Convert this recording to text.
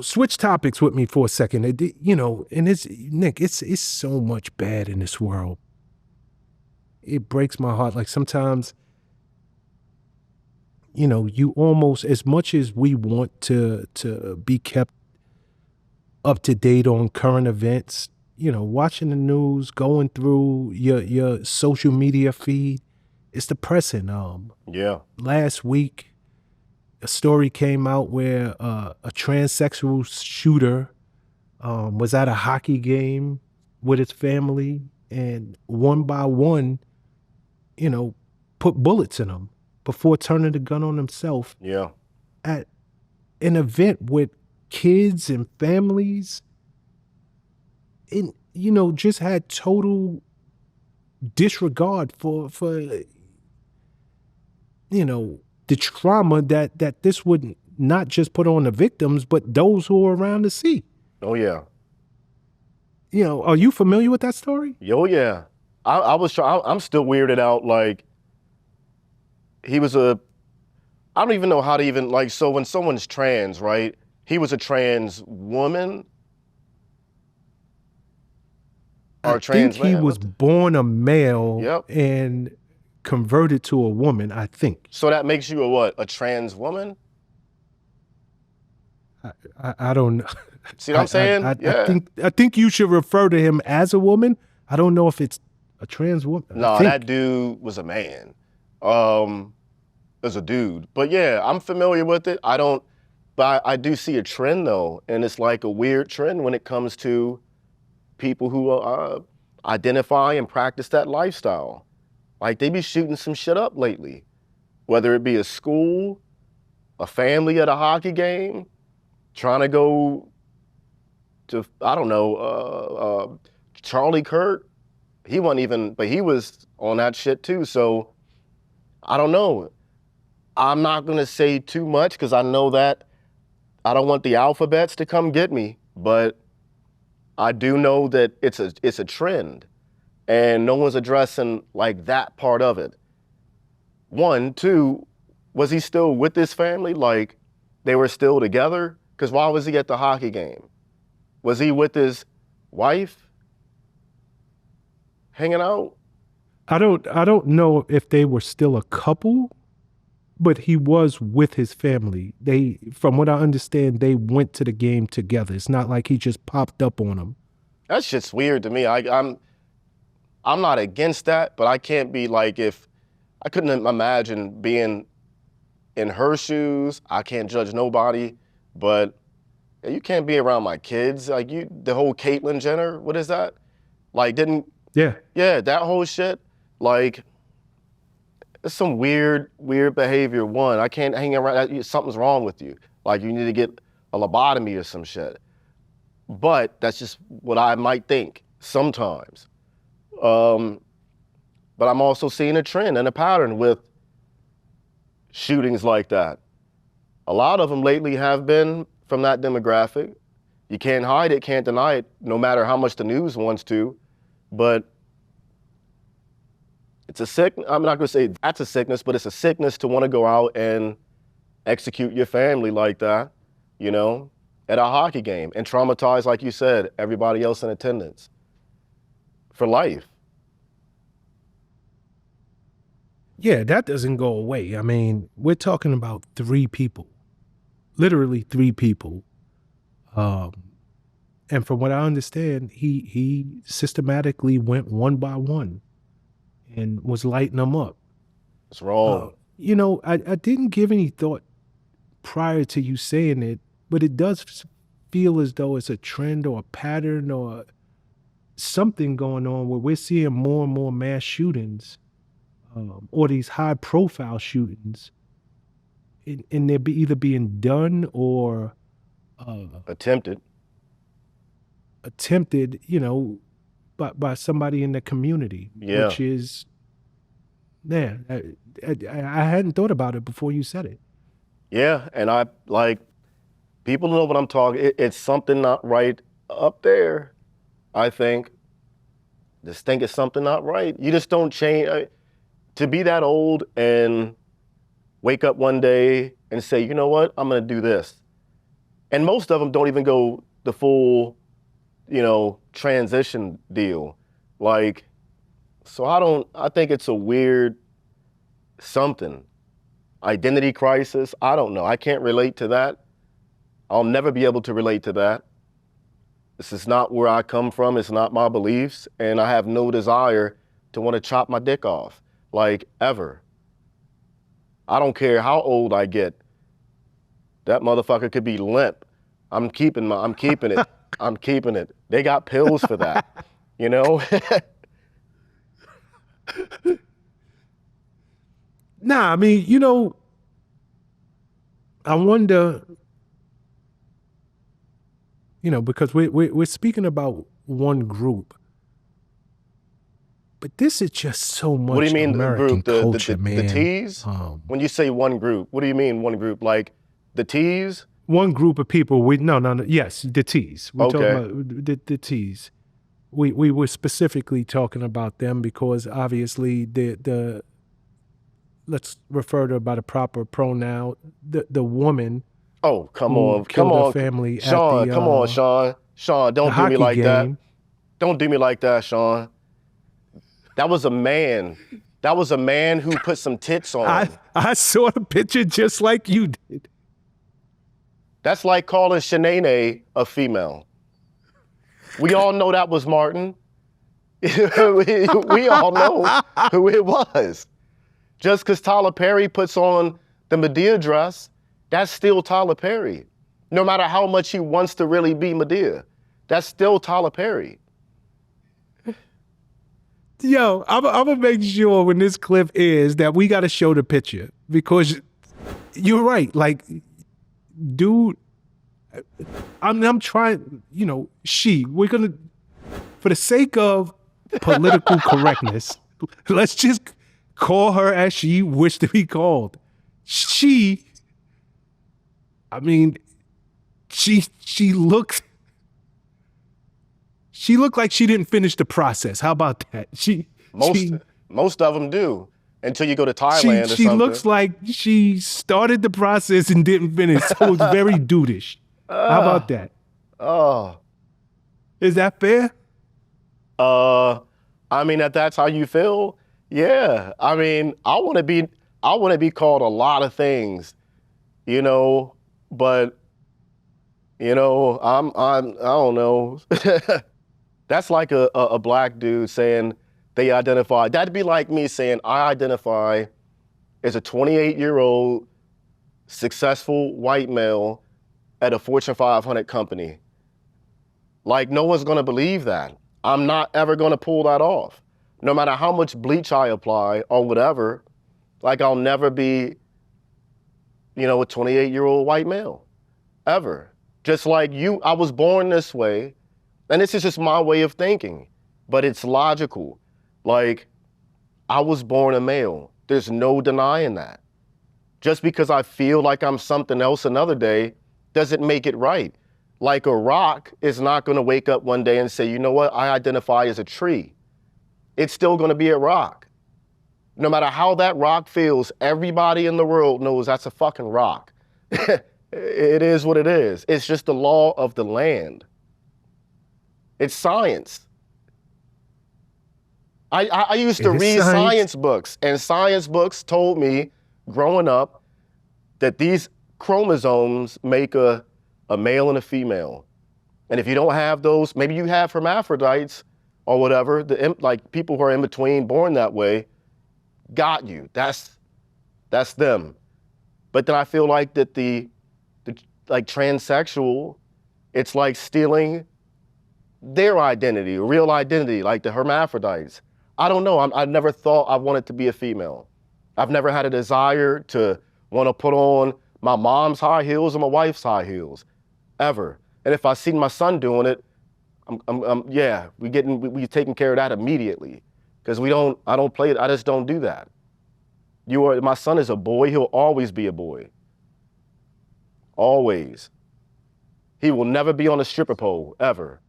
switch topics with me for a second. And it's Nick, it's so much bad in this world. It breaks my heart. Like sometimes, you almost, as much as we want to be kept up to date on current events, watching the news, going through your social media feed, it's depressing. Yeah. Last week, a story came out where a transsexual shooter was at a hockey game with his family, and one by one, you know, put bullets in them before turning the gun on himself Yeah. at an event with kids and families, and just had total disregard for the trauma that this would not just put on the victims but those who are around to see. Oh yeah. Are you familiar with that story? Yo, yeah. I was trying. I'm still weirded out. Like he was a. I don't even know how to even like. So when someone's trans, right? He was a trans woman or I a think trans he man. was What the? born a male Yep. and converted to a woman, I think. So that makes you a what? A trans woman? I don't know. See what I'm saying? Yeah. I think you should refer to him as a woman. I don't know if it's a trans woman. I No, that think. dude was a man. Um, as a dude. But yeah, I'm familiar with it. I don't, but I do see a trend though, and it's like a weird trend when it comes to people who identify and practice that lifestyle. Like they be shooting some shit up lately, whether it be a school, a family at a hockey game, trying to go to, I don't know, Charlie Kirk. He wasn't even, but he was on that shit too. So I don't know. I'm not gonna say too much because I know that I don't want the alphabets to come get me, but I do know that it's a trend and no one's addressing like that part of it. One, two, was he still with his family? Like they were still together? Because why was he at the hockey game? Was he with his wife hanging out? I don't know if they were still a couple, but he was with his family. They, from what I understand, they went to the game together. It's not like he just popped up on them. That shit's weird to me. I'm not against that, but I can't be like if I couldn't imagine being in her shoes. I can't judge nobody, but yeah, you can't be around my kids. Like the whole Caitlyn Jenner, what is that? Like didn't Yeah. yeah, that whole shit. Like it's some weird behavior. One, I can't hang around. Something's wrong with you. Like you need to get a lobotomy or some shit. But that's just what I might think sometimes. Um, but I'm also seeing a trend and a pattern with shootings like that. A lot of them lately have been from that demographic. You can't hide it, can't deny it, no matter how much the news wants to. But it's a sick. I'm not going to say that's a sickness, but it's a sickness to want to go out and execute your family like that, you know, at a hockey game and traumatize, like you said, everybody else in attendance for life. Yeah, that doesn't go away. I mean, we're talking about three people, literally three people. Um, and from what I understand, he systematically went one by one and was lighting them up. It's wrong. I didn't give any thought prior to you saying it, but it does feel as though it's a trend or a pattern or something going on where we're seeing more and more mass shootings, or these high profile shootings, and they're either being done or uh, Attempted. attempted, by somebody in the community, Yeah. which is, man, I hadn't thought about it before you said it. Yeah. And I like people know what I'm talking. It's something not right up there. I think. Just think it's something not right. You just don't change. To be that old and wake up one day and say, you know what, I'm gonna do this. And most of them don't even go the full, transition deal. Like, so I think it's a weird something. Identity crisis, I don't know. I can't relate to that. I'll never be able to relate to that. This is not where I come from. It's not my beliefs. And I have no desire to want to chop my dick off, like, ever. I don't care how old I get. That motherfucker could be limp. I'm keeping it. I'm keeping it. They got pills for that, you know? Nah, I mean, I wonder, because we're speaking about one group, but this is just so What do you much mean American group? culture, The man. T's? When you say one group, what do you mean one group? Like the T's? One group of people. No. Yes, the T's. We're talking Okay. about the T's. We were specifically talking about them because obviously the let's refer to by the proper pronoun. The woman Oh, who come killed her on, family at Sean. Come on, Sean. Sean, the don't do me hockey like that. game. Don't do me like that, Sean. That was a man. That was a man who put some tits on. I saw the picture just like you did. That's like calling Shanae a female. We all know that was Martin. we all know who it was. Just because Tyler Perry puts on the Medea dress, that's still Tyler Perry. No matter how much he wants to really be Medea, that's still Tyler Perry. Yo, I'm gonna make sure when this clip is that we got to show the picture because you're right. Like, dude, I'm trying. We're gonna, for the sake of political correctness, let's just call her as she wished to be called. I mean, she looked like she didn't finish the process. How about that? Most of them do until you go to Thailand or She something. looks like she started the process and didn't finish, so it's very dudeish. How about that? Oh. Is that fair? I mean, if that's how you feel, yeah. I mean, I want to be called a lot of things, but I don't know. That's like a black dude saying they identify. That'd be like me saying I identify as a 28-year-old successful white male at a Fortune 500 company. Like, no one's gonna believe that. I'm not ever gonna pull that off. No matter how much bleach I apply or whatever, like, I'll never be, a 28-year-old white male, ever. Just like you, I was born this way, and this is just my way of thinking, but it's logical. Like, I was born a male. There's no denying that. Just because I feel like I'm something else another day doesn't make it right. Like, a rock is not gonna wake up one day and say, you know what, I identify as a tree. It's still gonna be a rock. No matter how that rock feels, everybody in the world knows that's a fucking rock. It is what it is. It's just the law of the land. It's science. I used to read science books, and science books told me growing up that these chromosomes make a male and a female. And if you don't have those, maybe you have hermaphrodites or whatever, like people who are in between, born that way, got you. That's them. But then I feel like that the like transsexual, it's like stealing their identity, real identity, like the hermaphrodites. I don't know. I never thought I wanted to be a female. I've never had a desire to want to put on my mom's high heels or my wife's high heels, ever. And if I seen my son doing it, we taking care of that immediately, because I don't play it. I just don't do that. My son is a boy. He'll always be a boy. Always. He will never be on a stripper pole, ever.